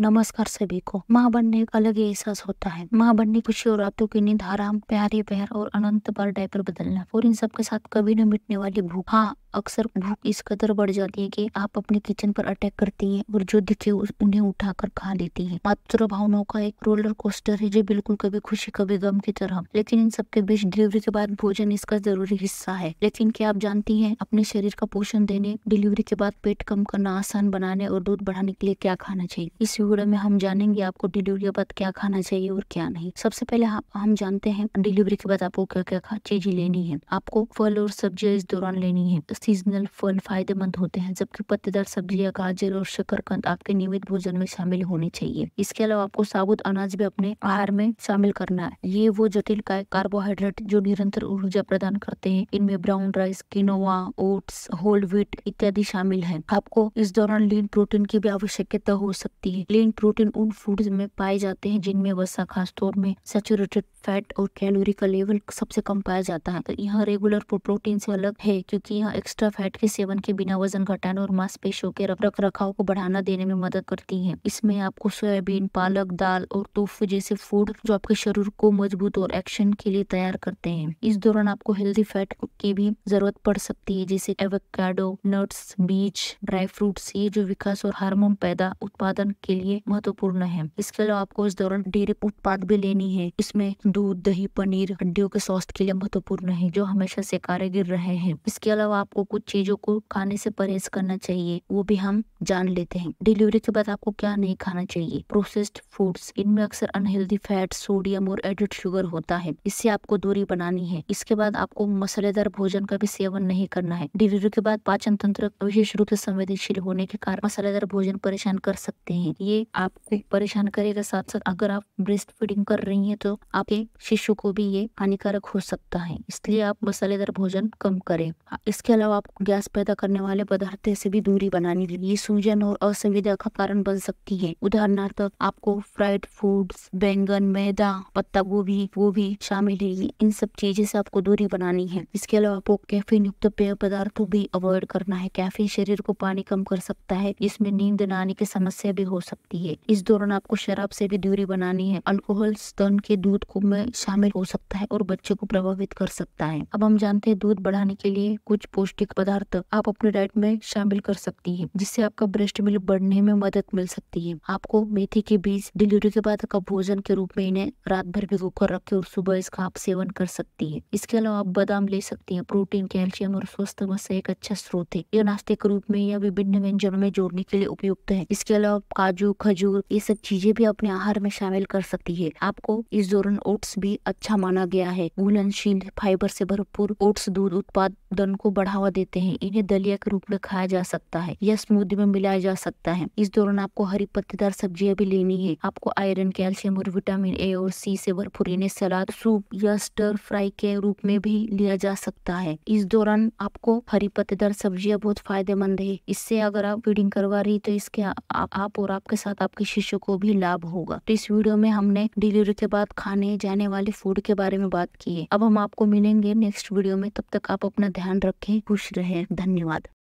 नमस्कार सभी को। माँ बनने एक अलग ही एहसास होता है। माँ बनने खुशी और रातों की नींद, आराम, प्यारे प्यार और अनंत बार डायपर बदलना और इन सब के साथ कभी न मिटने वाली भूख। हाँ, अक्सर भूख इस कदर बढ़ जाती है कि आप अपने किचन पर अटैक करती हैं और जो दिखे उन्हें उठाकर खा लेती हैं। मातृ भावनाओं का एक रोलर कोस्टर है जो बिल्कुल कभी खुशी कभी गम की तरह। लेकिन इन सबके बीच डिलीवरी के बाद भोजन इसका जरूरी हिस्सा है। लेकिन क्या आप जानती हैं अपने शरीर का पोषण देने, डिलीवरी के बाद पेट कम करना आसान बनाने और दूध बढ़ाने के लिए क्या खाना चाहिए? इस वीडियो में हम जानेंगे आपको डिलीवरी के बाद क्या खाना चाहिए और क्या नहीं। सबसे पहले हम जानते हैं डिलीवरी के बाद आपको क्या क्या चीजें लेनी है। आपको फल और सब्जियां इस दौरान लेनी है। सीजनल फल फायदेमंद होते हैं, जबकि पत्तेदार सब्जियां, गाजर और शकरकंद आपके नियमित भोजन में शामिल होने चाहिए। इसके अलावा आपको साबुत अनाज भी अपने आहार में शामिल करना है। ये वो जटिल कार्बोहाइड्रेट जो निरंतर ऊर्जा प्रदान करते हैं। इनमें brown rice, quinoa, oats, whole wheat इत्यादि शामिल है। आपको इस दौरान लीन प्रोटीन की भी आवश्यकता हो सकती है। लीन प्रोटीन उन फूड्स में पाए जाते हैं जिनमें वसा, खासतौर में सैचुरेटेड फैट और कैलोरी का लेवल सबसे कम पाया जाता है। तो यहाँ रेगुलर प्रोटीन से अलग है क्योंकि यहाँ एक्स्ट्रा फैट के सेवन के बिना वजन घटाने और मांसपेशियों के रख रखाव को बढ़ाना देने में मदद करती है। इसमें आपको सोयाबीन, पालक, दाल और टोफू जैसे फूड जो आपके शरीर को मजबूत और एक्शन के लिए तैयार करते हैं। इस दौरान आपको हेल्दी फैट की भी जरूरत पड़ सकती है, जैसे एवोकाडो, नट्स, बीज, ड्राई फ्रूट्स, ये जो विकास और हार्मोन पैदा उत्पादन के लिए महत्वपूर्ण है। इसके अलावा आपको इस दौरान डेयरी उत्पाद भी लेनी है। इसमें दूध, दही, पनीर हड्डियों के स्वास्थ्य के लिए महत्वपूर्ण है, जो हमेशा से कारगर रहे हैं। इसके अलावा आपको कुछ चीजों को खाने से परहेज करना चाहिए, वो भी हम जान लेते हैं। डिलीवरी के बाद आपको क्या नहीं खाना चाहिए? प्रोसेस्ड फूड्स, इनमें अक्सर अनहेल्दी फैट, सोडियम और एडेड शुगर होता है। इससे आपको दूरी बनानी है। इसके बाद आपको मसालेदार भोजन का भी सेवन नहीं करना है। डिलीवरी के बाद पाचन तंत्र विशेष रूप से संवेदनशील होने के कारण मसालेदार भोजन परेशान कर सकते हैं। ये आपको परेशान करेगा। साथ साथ अगर आप ब्रेस्ट फीडिंग कर रही हैं तो आपके शिशु को भी ये हानिकारक हो सकता है, इसलिए आप मसालेदार भोजन कम करें। इसके अलावा आप गैस पैदा करने वाले पदार्थों से भी दूरी बनानी है। ये सूजन और असुविधा का कारण बन सकती है। उदाहरणार्थ आपको फ्राइड फूड्स, बैंगन, मैदा, पत्ता गोभी वो भी शामिल है। इन सब चीजों से आपको दूरी बनानी है। इसके अलावा आपको कैफीन युक्त पेय पदार्थों भी अवॉइड करना है। कैफीन शरीर को पानी कम कर सकता है, इसमें नींद न आने की समस्या भी हो सकती है। इस दौरान आपको शराब से भी दूरी बनानी है। अल्कोहल स्तन के दूध को में शामिल हो सकता है और बच्चे को प्रभावित कर सकता है। अब हम जानते हैं दूध बढ़ाने के लिए कुछ पौष्टिक पदार्थ आप अपने डाइट में शामिल कर सकती है, जिससे आपका ब्रेस्ट मिल्क बढ़ने में मदद मिल सकती है। आपको मेथी के बीज डिलीवरी के बाद का भोजन के रूप में इन्हें रात भर भिगो कर रखे और सुबह इसका आप सेवन कर सकती है। इसके अलावा आप बादाम ले सकती है। प्रोटीन, कैल्शियम और स्वस्थ वसा एक अच्छा स्रोत है। यह नाश्ते के रूप में या विभिन्न व्यंजनों में जोड़ने के लिए उपयुक्त है। इसके अलावा काजू, खजूर ये सब चीजें भी अपने आहार में शामिल कर सकती है। आपको इस दौरान ओट्स भी अच्छा माना गया है। घुलनशील फाइबर से भरपूर ओट्स दूध उत्पादन को बढ़ावा देते हैं। इन्हें दलिया के रूप में खाया जा सकता है या स्मूदी में मिलाया जा सकता है। इस दौरान आपको हरी पत्तेदार सब्जियां भी लेनी है। आपको आयरन, कैल्शियम और विटामिन ए और सी से भरपूर इन्हें सलाद, सूप या स्टर फ्राई के रूप में भी लिया जा सकता है। इस दौरान आपको हरी पत्तेदार सब्जियां बहुत फायदेमंद है। इससे अगर आप फीडिंग करवा रही तो इसके आप और आपके साथ आपके शिशु को भी लाभ होगा। तो इस वीडियो में हमने डिलीवरी के बाद खाने जाने वाले फूड के बारे में बात की है। अब हम आपको मिलेंगे नेक्स्ट वीडियो में। तब तक आप अपना ध्यान रखें, खुश रहें। धन्यवाद।